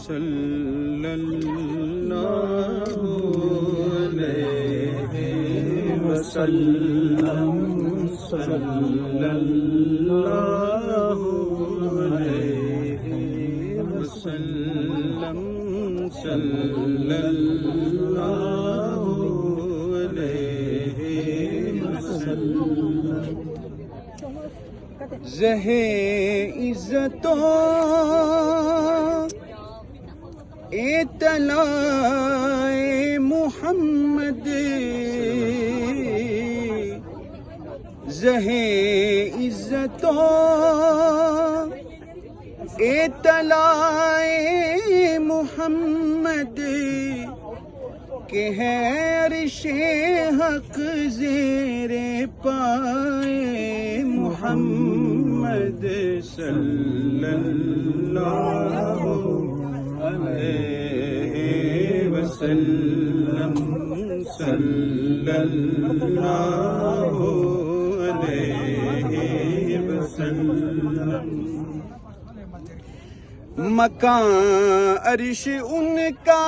صلی اللہ علیہ وسلم صلی اللہ علیہ وسلم صلی اللہ علیہ وسلم زہے عزتوں اطلاع محمد زہے عزتوں اطلاع محمد کہ ہے عرش حق زیر پائے محمد صلی اللہ علیہ وسلم صلی اللہ علیہ وسلم مکان عرش ان کا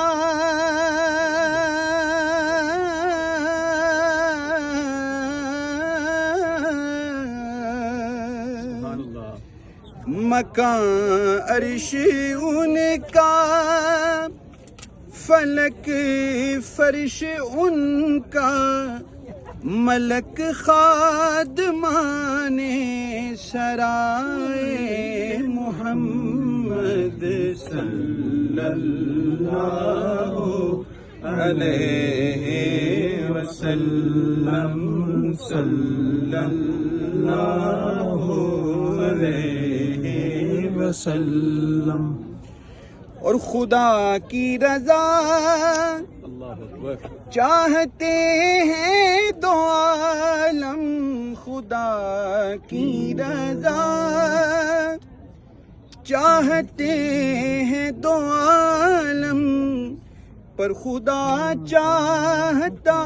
مکان عرش ان کا فلک فرش ان کا ملک خادمان سرائے محمد صلی اللہ علیہ وسلم صلی اللہ علیہ وسلم اور خدا کی رضا چاہتے ہیں دو عالم خدا کی رضا چاہتے ہیں دو عالم پر خدا چاہتا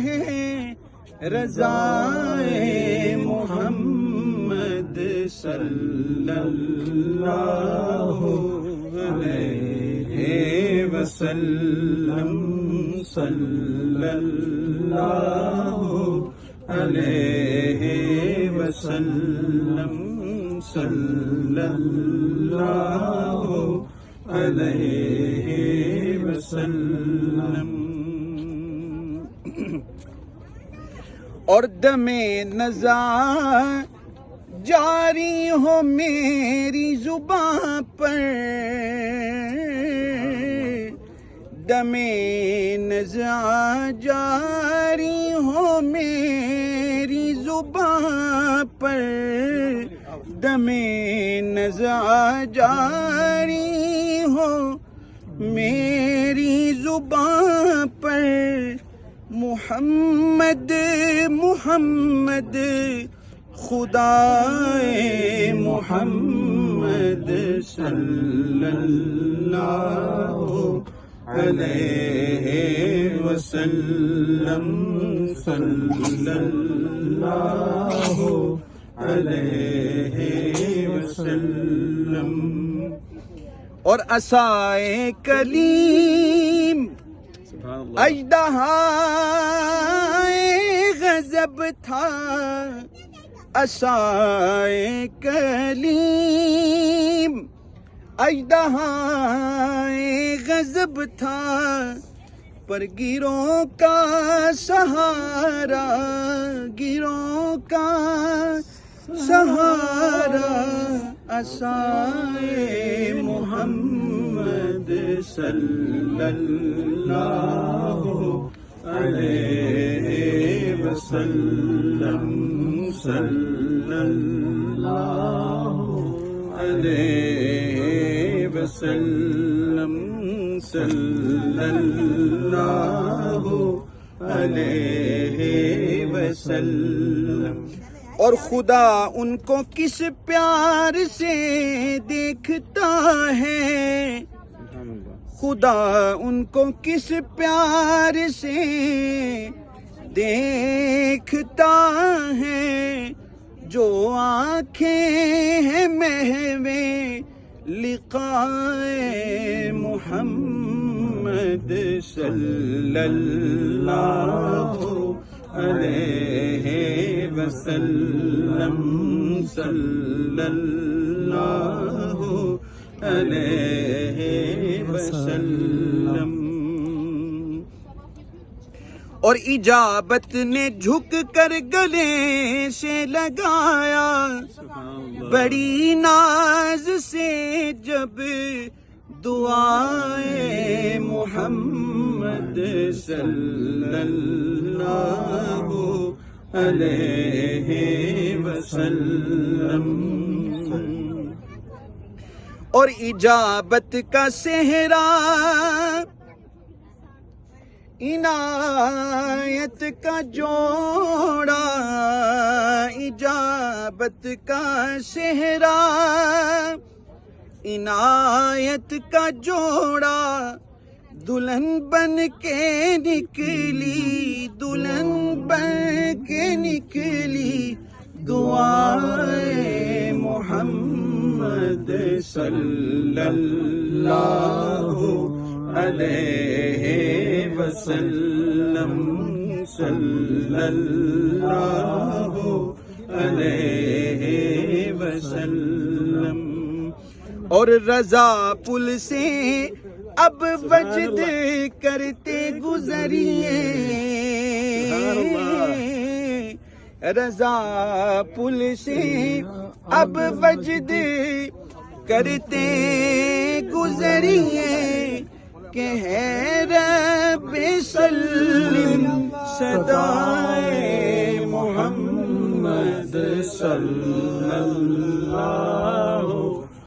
ہے رضائے محمد صلی اللہ علیہ وسلم صلی اللہ علیہ وسلم صلی اللہ علیہ وسلم اور دم نزاع جاری ہو میری زباں پر دم نزاع جاری ہو میری زباں پر دم نزاع جاری ہو میری زباں پر محمد محمد خدائے محمد صلی اللہ علیہ وسلم صلی اللہ علیہ وسلم اور عصائے کلیم اژدہائے غضب تھا عصائے کلیم اژدہائے غضب تھا پر گیروں کا سہارا گیروں کا سہارا عصائے محمد صلی اللہ علیہ وسلم صلی اللہ علیہ وسلم صلی اللہ علیہ وسلم اور خدا ان کو کس پیار سے دیکھتا ہے خدا ان کو کس پیار سے دیکھتا ہے جو آنکھیں ہیں محو لقائے محمد محمد صلی اللہ علیہ وسلم صلی اللہ علیہ وسلم. اور اجابت نے جھک کر گلے سے لگایا بڑی ناز سے جب دعائے محمد صلی اللہ علیہ وسلم. اور اجابت کا صحرا عنایت کا جوڑا اجابت کا صحرا عنایت کا جوڑا دلہن بن کے نکلی دلہن بن کے نکلی دعائے محمد صلی اللہ علیہ وسلم صلی اللہ علیہ وسلم. اور رضا پل سے اب وجد کرتے گزریے رضا پل سے اب وجد کرتے گزریے کہ ہے رب سلم صدائے محمد صلی اللہ